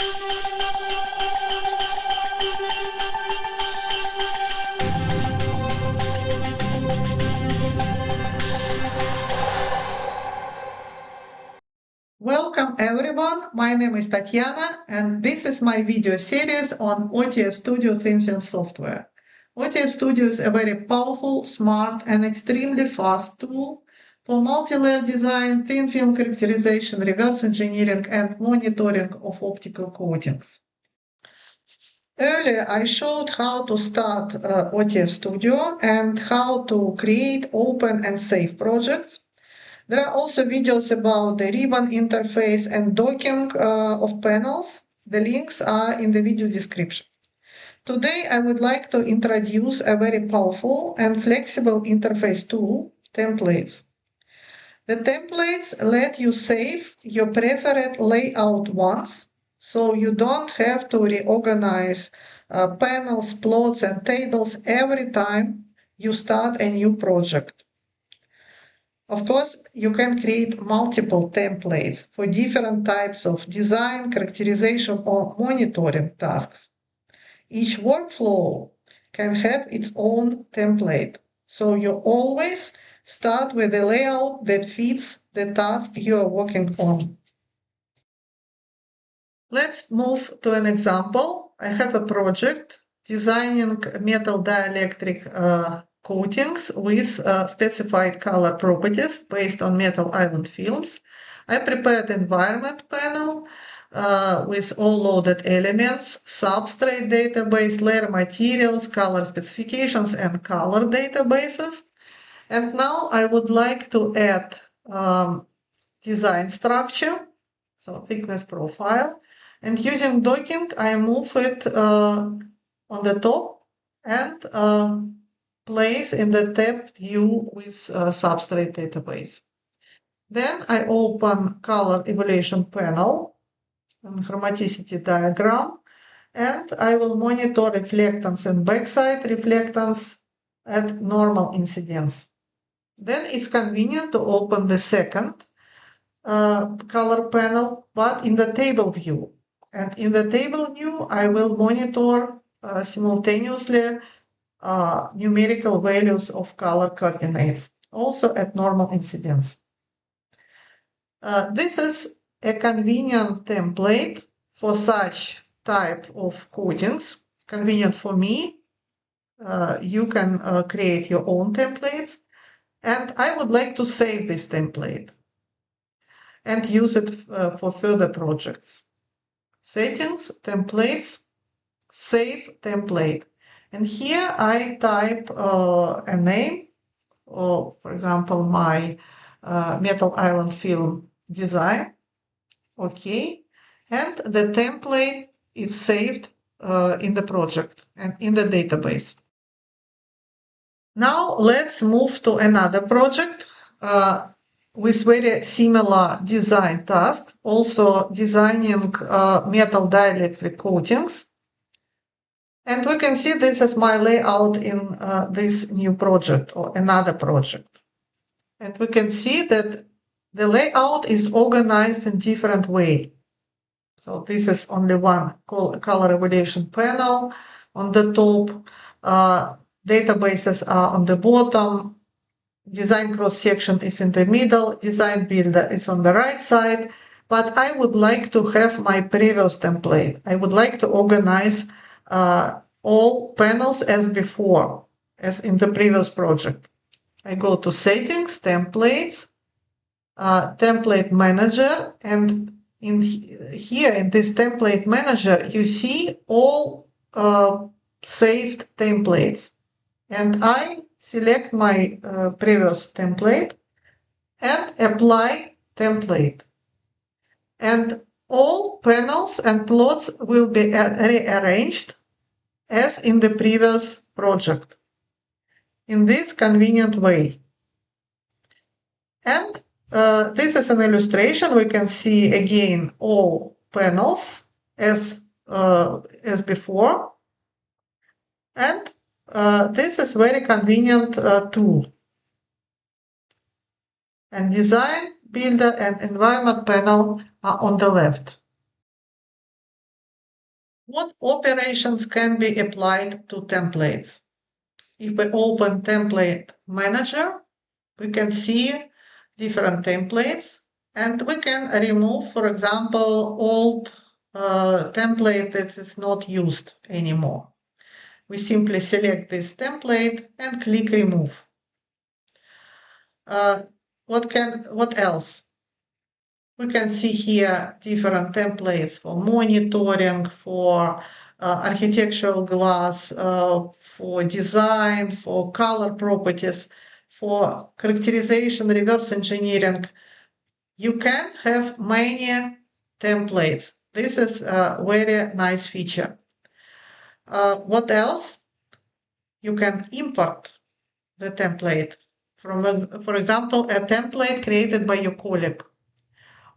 Welcome everyone, my name is Tatiana and this is my video series on OTF Studio thin film software. OTF Studio is a very powerful, smart and extremely fast tool for multi-layer design, thin film characterization, reverse engineering and monitoring of optical coatings. Earlier I showed how to start OTF Studio and how to create, open and save projects. There are also videos about the ribbon interface and docking of panels. The links are in the video description. Today I would like to introduce a very powerful and flexible interface tool, templates. The templates let you save your preferred layout once, so you don't have to reorganize panels, plots and tables every time you start a new project. Of course, you can create multiple templates for different types of design, characterization, or monitoring tasks. Each workflow can have its own template, so you always start with a layout that fits the task you are working on. Let's move to an example. I have a project designing metal dielectric coatings with specified color properties based on metal island films. I prepared environment panel with all loaded elements, substrate database, layer materials, color specifications, and color databases. And now I would like to add design structure, so thickness profile. And using docking, I move it on the top and place in the tab view with substrate database. Then I open color evaluation panel and chromaticity diagram, and I will monitor reflectance and backside reflectance at normal incidence. Then it's convenient to open the second color panel, but in the table view. And in the table view, I will monitor simultaneously numerical values of color coordinates, also at normal incidence. This is a convenient template for such type of coatings, convenient for me. You can create your own templates, and I would like to save this template and use it for further projects. Settings, templates, save template. And here I type a name, or for example, my metal island film design. Okay. And the template is saved in the project and in the database. Now let's move to another project with very similar design task, also designing metal dielectric coatings. And we can see this as my layout in this new project or another project. And we can see that the layout is organized in different way. So this is only one color evaluation panel on the top. Databases are on the bottom. Design cross-section is in the middle. Design builder is on the right side. But I would like to have my previous template. I would like to organize all panels as before, as in the previous project. I go to Settings, Templates, Template Manager, and here in this Template Manager, you see all saved templates. And I select my previous template and apply template. And all panels and plots will be rearranged as in the previous project in this convenient way. And this is an illustration. We can see again all panels as before. And this is very convenient tool. And design builder and environment panel are on the left. What operations can be applied to templates? If we open Template Manager, we can see different templates, and we can remove, for example, old template that is not used anymore. We simply select this template and click Remove. What else? We can see here different templates for monitoring, for architectural glass, for design, for color properties, for characterization, reverse engineering. You can have many templates. This is a very nice feature. What else? You can import the template. For example, a template created by your colleague.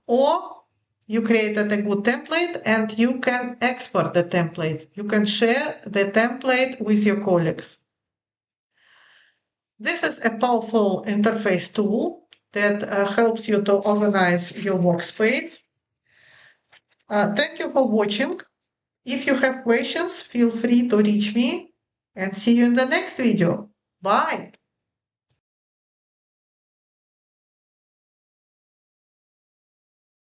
Or you created a good template and you can export the template. You can share the template with your colleagues. This is a powerful interface tool that helps you to organize your workspace. Thank you for watching. If you have questions, feel free to reach me and see you in the next video. Bye.